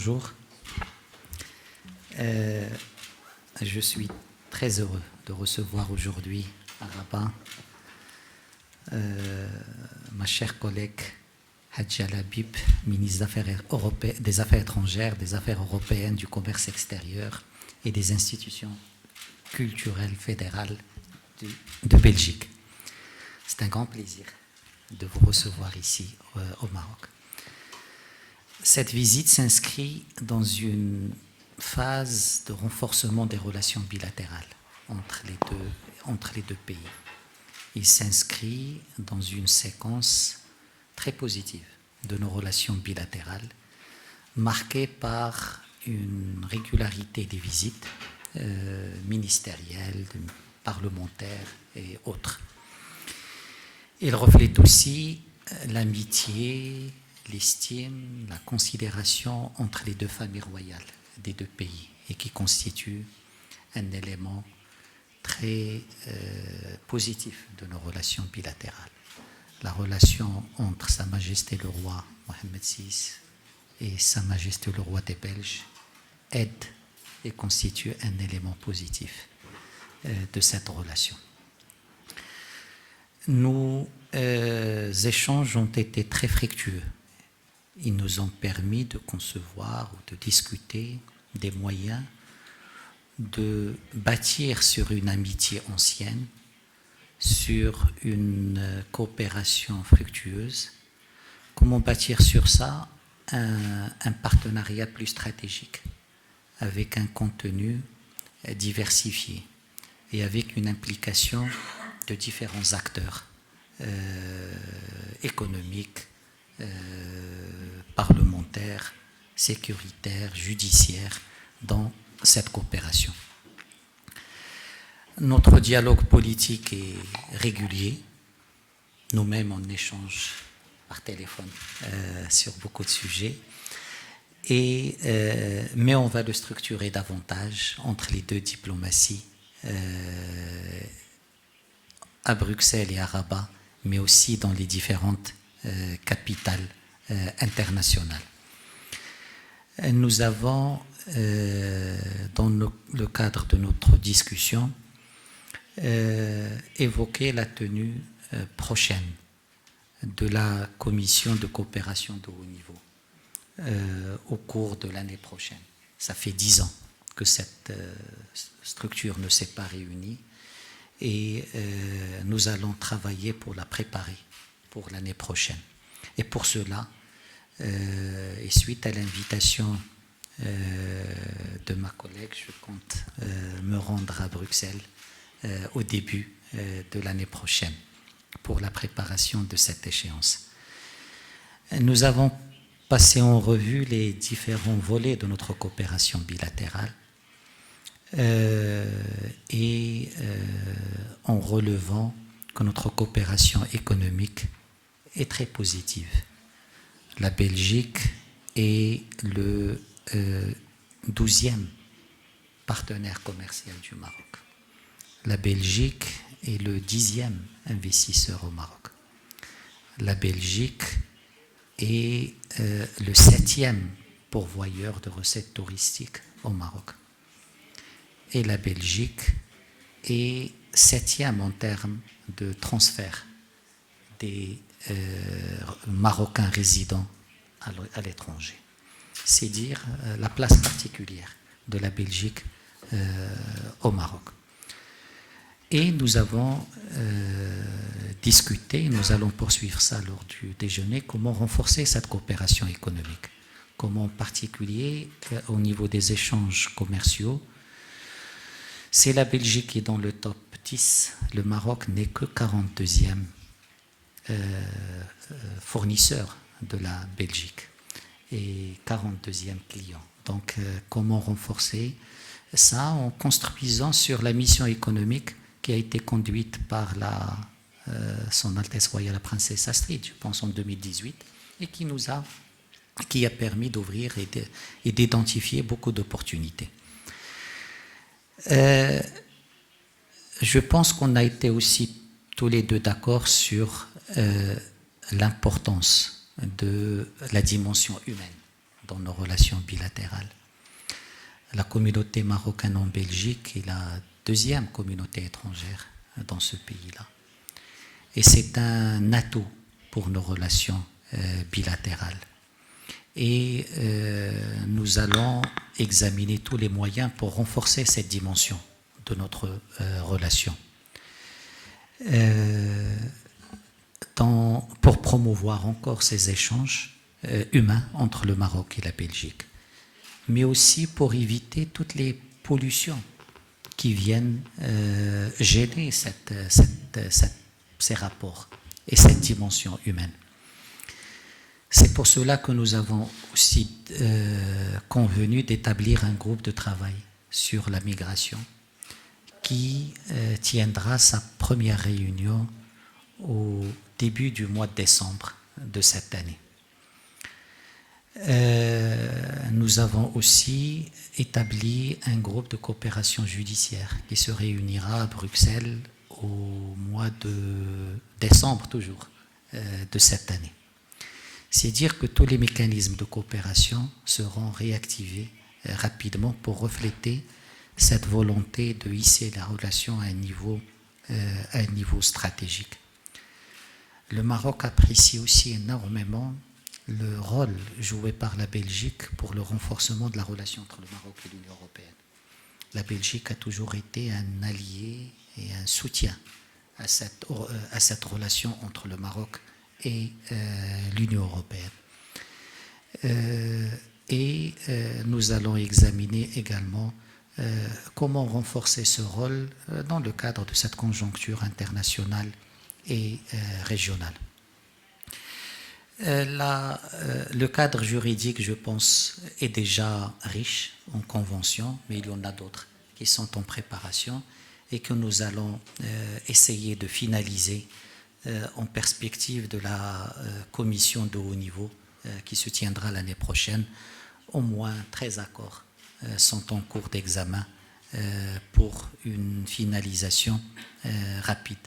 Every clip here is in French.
bonjour. Je suis très heureux de recevoir aujourd'hui à Rabat ma chère collègue Hadja Labib, ministre des Affaires étrangères, des Affaires européennes, du commerce extérieur et des institutions culturelles fédérales de Belgique. C'est un grand plaisir de vous recevoir ici au Maroc. Cette visite s'inscrit dans une phase de renforcement des relations bilatérales entre les deux pays. Il s'inscrit dans une séquence très positive de nos relations bilatérales, marquée par une régularité des visites ministérielles, parlementaires et autres. Il reflète aussi l'amitié, l'estime, la considération entre les deux familles royales des deux pays et qui constitue un élément très positif de nos relations bilatérales. La relation entre Sa Majesté le roi Mohammed VI et Sa Majesté le roi des Belges aide et constitue un élément positif de cette relation. Nos échanges ont été très fructueux. Ils nous ont permis de concevoir ou de discuter des moyens de bâtir sur une amitié ancienne, sur une coopération fructueuse. Comment bâtir sur ça un partenariat plus stratégique, avec un contenu diversifié et avec une implication de différents acteurs économiques, parlementaires, sécuritaires, judiciaires dans cette coopération. Notre dialogue politique est régulier. Nous-mêmes, on échange par téléphone sur beaucoup de sujets. Mais on va le structurer davantage entre les deux diplomaties, à Bruxelles et à Rabat, mais aussi dans les différentes capitales internationales. Nous avons, dans le cadre de notre discussion, évoqué la tenue prochaine de la commission de coopération de haut niveau au cours de l'année prochaine. Ça fait 10 ans que cette structure ne s'est pas réunie et nous allons travailler pour la préparer pour l'année prochaine. Et pour cela, et suite à l'invitation de ma collègue, je compte me rendre à Bruxelles au début de l'année prochaine pour la préparation de cette échéance. Nous avons passé en revue les différents volets de notre coopération bilatérale en relevant que notre coopération économique est très positive. La Belgique est le 12e partenaire commercial du Maroc. La Belgique est le 10e investisseur au Maroc. La Belgique est le 7e pourvoyeur de recettes touristiques au Maroc. Et la Belgique est 7e en termes de transfert des Marocains résidents à l'étranger. C'est dire la place particulière de la Belgique au Maroc. Et nous avons discuté, nous allons poursuivre ça lors du déjeuner, comment renforcer cette coopération économique. Comment en particulier, au niveau des échanges commerciaux, c'est la Belgique qui est dans le top 10. Le Maroc n'est que 42e fournisseur de la Belgique et 42e client. Donc, comment renforcer ça en construisant sur la mission économique qui a été conduite par Son Altesse Royale la Princesse Astrid, je pense en 2018, et qui a permis d'ouvrir et d'identifier beaucoup d'opportunités. Je pense qu'on a été aussi tous les deux d'accord sur l'importance de la dimension humaine dans nos relations bilatérales. La communauté marocaine en Belgique est la deuxième communauté étrangère dans ce pays-là. Et c'est un atout pour nos relations bilatérales. Et nous allons examiner tous les moyens pour renforcer cette dimension de notre relation. Pour promouvoir encore ces échanges humains entre le Maroc et la Belgique, mais aussi pour éviter toutes les pollutions qui viennent gêner ces rapports et cette dimension humaine. C'est pour cela que nous avons aussi convenu d'établir un groupe de travail sur la migration qui tiendra sa première réunion au début du mois de décembre de cette année. Nous avons aussi établi un groupe de coopération judiciaire qui se réunira à Bruxelles au mois de décembre toujours de cette année. C'est dire que tous les mécanismes de coopération seront réactivés rapidement pour refléter cette volonté de hisser la relation à un niveau stratégique. Le Maroc apprécie aussi énormément le rôle joué par la Belgique pour le renforcement de la relation entre le Maroc et l'Union européenne. La Belgique a toujours été un allié et un soutien à cette relation entre le Maroc et l'Union européenne. Nous allons examiner également comment renforcer ce rôle dans le cadre de cette conjoncture internationale et régionale. Le cadre juridique, je pense, est déjà riche en conventions, mais il y en a d'autres qui sont en préparation et que nous allons essayer de finaliser en perspective de la commission de haut niveau qui se tiendra l'année prochaine. Au moins 13 accords sont en cours d'examen pour une finalisation rapide.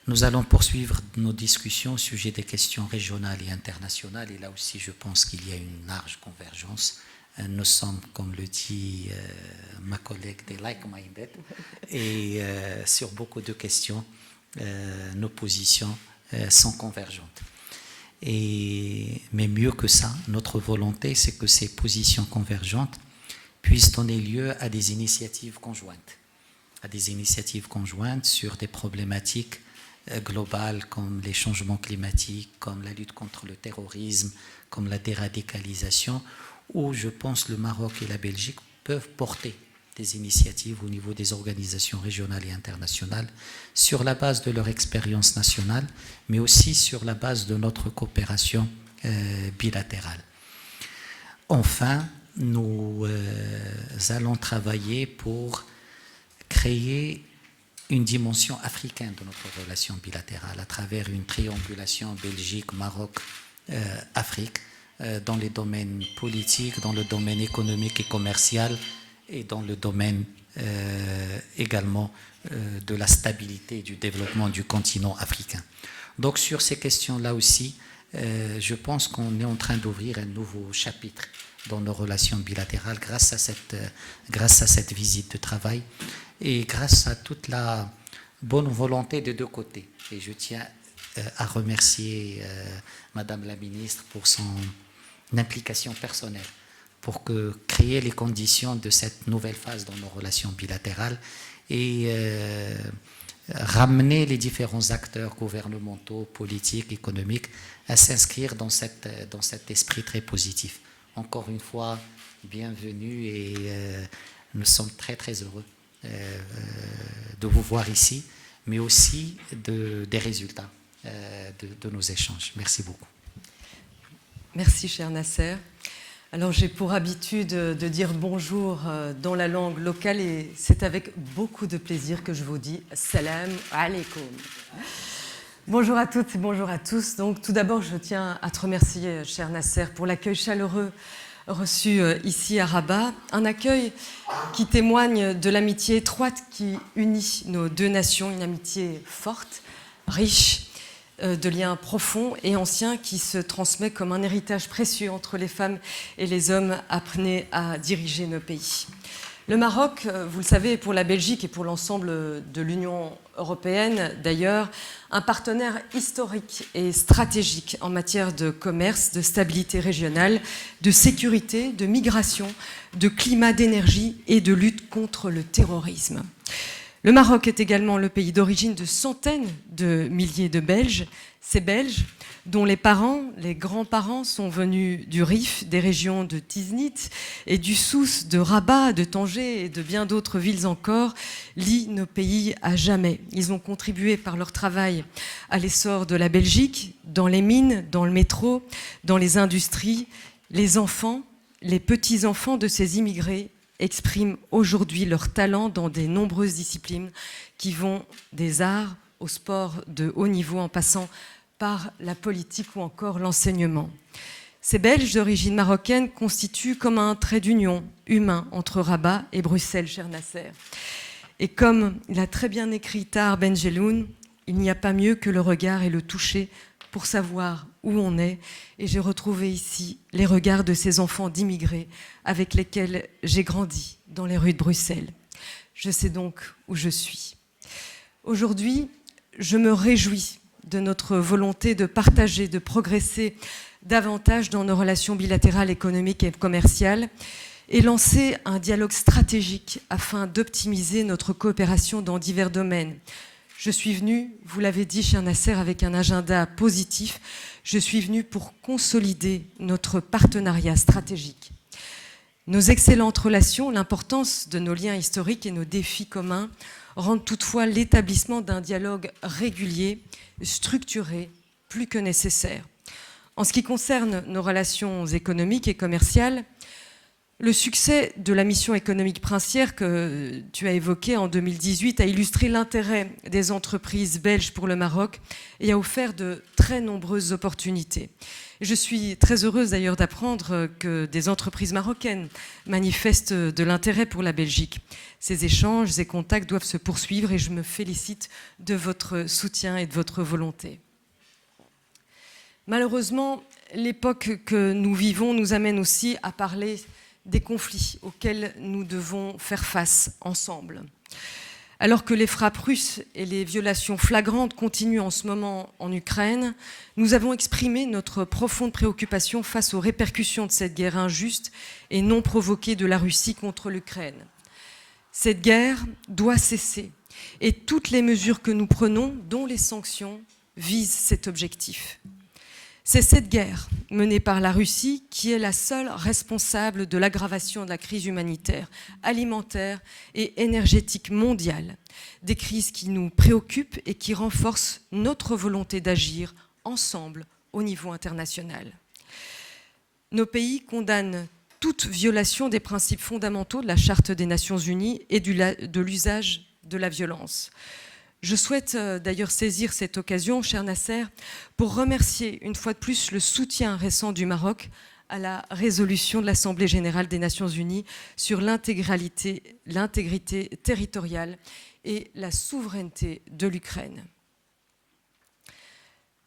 Nous allons poursuivre nos discussions au sujet des questions régionales et internationales, et là aussi je pense qu'il y a une large convergence. Nous sommes, comme le dit ma collègue, des like-minded, et sur beaucoup de questions, nos positions sont convergentes. Mais mieux que ça, notre volonté, c'est que ces positions convergentes puissent donner lieu à des initiatives conjointes, sur des problématiques globales comme les changements climatiques, comme la lutte contre le terrorisme, comme la déradicalisation, où je pense le Maroc et la Belgique peuvent porter des initiatives au niveau des organisations régionales et internationales sur la base de leur expérience nationale, mais aussi sur la base de notre coopération bilatérale. Enfin, nous allons travailler pour créer une dimension africaine de notre relation bilatérale à travers une triangulation Belgique, Maroc, Afrique, dans les domaines politiques, dans le domaine économique et commercial, et dans le domaine également de la stabilité et du développement du continent africain. Donc sur ces questions-là aussi, je pense qu'on est en train d'ouvrir un nouveau chapitre dans nos relations bilatérales grâce à cette visite de travail et grâce à toute la bonne volonté des deux côtés. Et je tiens à remercier Madame la Ministre pour son implication personnelle pour créer les conditions de cette nouvelle phase dans nos relations bilatérales et ramener les différents acteurs gouvernementaux, politiques, économiques à s'inscrire dans cet esprit très positif. Encore une fois, bienvenue et nous sommes très très heureux de vous voir ici, mais aussi des résultats de nos échanges. Merci beaucoup. Merci, cher Nasser. Alors, j'ai pour habitude de dire bonjour dans la langue locale et c'est avec beaucoup de plaisir que je vous dis salam alaikum. Bonjour à toutes et bonjour à tous. Donc, tout d'abord, je tiens à te remercier, cher Nasser, pour l'accueil chaleureux reçu ici à Rabat. Un accueil qui témoigne de l'amitié étroite qui unit nos deux nations, une amitié forte, riche, de liens profonds et anciens qui se transmet comme un héritage précieux entre les femmes et les hommes apprenés à diriger nos pays. Le Maroc, vous le savez, est pour la Belgique et pour l'ensemble de l'Union européenne, d'ailleurs, un partenaire historique et stratégique en matière de commerce, de stabilité régionale, de sécurité, de migration, de climat, d'énergie et de lutte contre le terrorisme. Le Maroc est également le pays d'origine de centaines de milliers de Belges. Ces Belges, dont les parents, les grands-parents sont venus du Rif, des régions de Tiznit et du Souss, de Rabat, de Tanger et de bien d'autres villes encore, lient nos pays à jamais. Ils ont contribué par leur travail à l'essor de la Belgique, dans les mines, dans le métro, dans les industries. Les enfants, les petits-enfants de ces immigrés expriment aujourd'hui leur talent dans de nombreuses disciplines qui vont des arts au sport de haut niveau en passant par la politique ou encore l'enseignement. Ces Belges d'origine marocaine constituent comme un trait d'union humain entre Rabat et Bruxelles, cher Nasser. Et comme l'a très bien écrit Tahar Benjeloun, il n'y a pas mieux que le regard et le toucher pour savoir où on est. Et j'ai retrouvé ici les regards de ces enfants d'immigrés avec lesquels j'ai grandi dans les rues de Bruxelles. Je sais donc où je suis. Aujourd'hui, je me réjouis de notre volonté de partager, de progresser davantage dans nos relations bilatérales, économiques et commerciales et lancer un dialogue stratégique afin d'optimiser notre coopération dans divers domaines. Je suis venue, vous l'avez dit, cher Nasser, avec un agenda positif. Je suis venue pour consolider notre partenariat stratégique. Nos excellentes relations, l'importance de nos liens historiques et nos défis communs rendent toutefois l'établissement d'un dialogue régulier, structuré, plus que nécessaire. En ce qui concerne nos relations économiques et commerciales, le succès de la mission économique princière que tu as évoquée en 2018 a illustré l'intérêt des entreprises belges pour le Maroc et a offert de très nombreuses opportunités. Je suis très heureuse d'ailleurs d'apprendre que des entreprises marocaines manifestent de l'intérêt pour la Belgique. Ces échanges et contacts doivent se poursuivre et je me félicite de votre soutien et de votre volonté. Malheureusement, l'époque que nous vivons nous amène aussi à parler des conflits auxquels nous devons faire face ensemble. Alors que les frappes russes et les violations flagrantes continuent en ce moment en Ukraine, nous avons exprimé notre profonde préoccupation face aux répercussions de cette guerre injuste et non provoquée de la Russie contre l'Ukraine. Cette guerre doit cesser et toutes les mesures que nous prenons, dont les sanctions, visent cet objectif. C'est cette guerre menée par la Russie qui est la seule responsable de l'aggravation de la crise humanitaire, alimentaire et énergétique mondiale. Des crises qui nous préoccupent et qui renforcent notre volonté d'agir ensemble au niveau international. Nos pays condamnent toute violation des principes fondamentaux de la Charte des Nations Unies et de l'usage de la violence. Je souhaite d'ailleurs saisir cette occasion, cher Nasser, pour remercier une fois de plus le soutien récent du Maroc à la résolution de l'Assemblée générale des Nations unies sur l'intégrité territoriale et la souveraineté de l'Ukraine.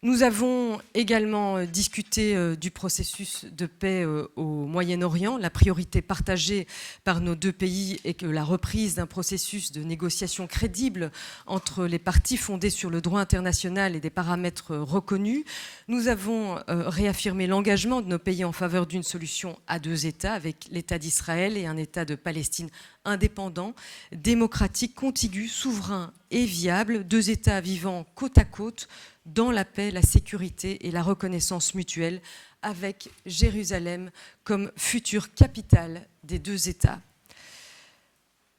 Nous avons également discuté du processus de paix au Moyen-Orient. La priorité partagée par nos deux pays est que la reprise d'un processus de négociation crédible entre les parties fondé sur le droit international et des paramètres reconnus. Nous avons réaffirmé l'engagement de nos pays en faveur d'une solution à deux États avec l'État d'Israël et un État de Palestine indépendant, démocratique, contigu, souverain et viable, deux États vivant côte à côte dans la paix, la sécurité et la reconnaissance mutuelle, avec Jérusalem comme future capitale des deux États.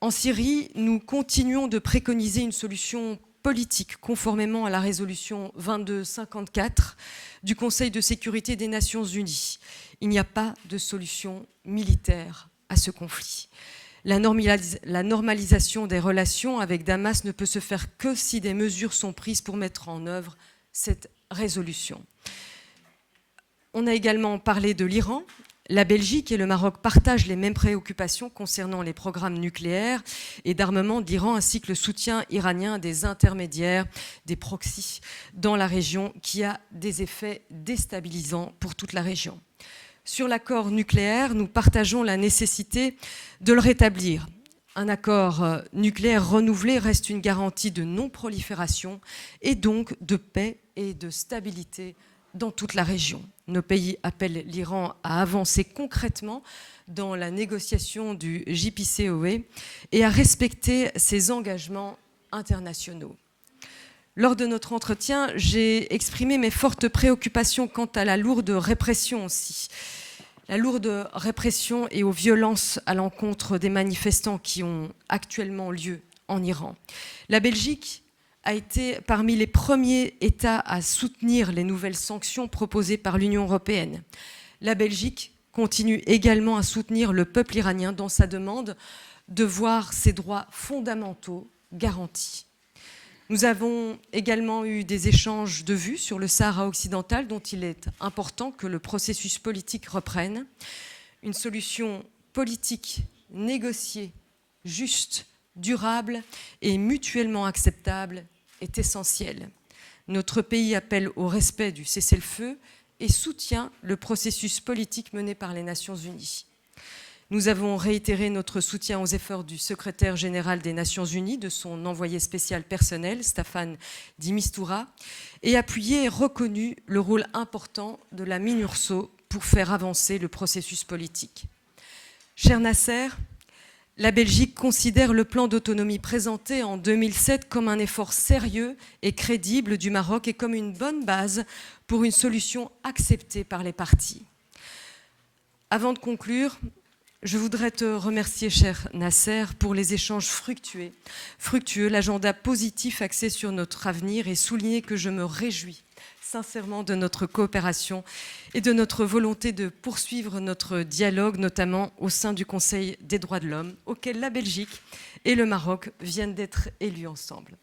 En Syrie, nous continuons de préconiser une solution politique conformément à la résolution 2254 du Conseil de sécurité des Nations unies. Il n'y a pas de solution militaire à ce conflit. La normalisation des relations avec Damas ne peut se faire que si des mesures sont prises pour mettre en œuvre cette résolution. On a également parlé de l'Iran La Belgique et le Maroc partagent les mêmes préoccupations concernant les programmes nucléaires et d'armement de l'Iran, ainsi que le soutien iranien des intermédiaires, des proxys dans la région, qui a des effets déstabilisants pour toute la région. Sur l'accord nucléaire, nous partageons la nécessité de le rétablir. Un accord nucléaire renouvelé reste une garantie de non-prolifération et donc de paix et de stabilité dans toute la région. Nos pays appellent l'Iran à avancer concrètement dans la négociation du JCPOA et à respecter ses engagements internationaux. Lors de notre entretien, j'ai exprimé mes fortes préoccupations quant à la lourde répression aussi. La lourde répression et aux violences à l'encontre des manifestants qui ont actuellement lieu en Iran. La Belgique a été parmi les premiers États à soutenir les nouvelles sanctions proposées par l'Union européenne. La Belgique continue également à soutenir le peuple iranien dans sa demande de voir ses droits fondamentaux garantis. Nous avons également eu des échanges de vues sur le Sahara occidental, dont il est important que le processus politique reprenne. Une solution politique négociée, juste, durable et mutuellement acceptable est essentielle. Notre pays appelle au respect du cessez-le-feu et soutient le processus politique mené par les Nations Unies. Nous avons réitéré notre soutien aux efforts du secrétaire général des Nations Unies, de son envoyé spécial personnel, Staffan de Mistura, et appuyé et reconnu le rôle important de la MINURSO pour faire avancer le processus politique. Cher Nasser, la Belgique considère le plan d'autonomie présenté en 2007 comme un effort sérieux et crédible du Maroc et comme une bonne base pour une solution acceptée par les parties. Avant de conclure, je voudrais te remercier, cher Nasser, pour les échanges fructueux, l'agenda positif axé sur notre avenir et souligner que je me réjouis sincèrement de notre coopération et de notre volonté de poursuivre notre dialogue, notamment au sein du Conseil des droits de l'homme, auquel la Belgique et le Maroc viennent d'être élus ensemble.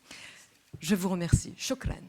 Je vous remercie. Shukran.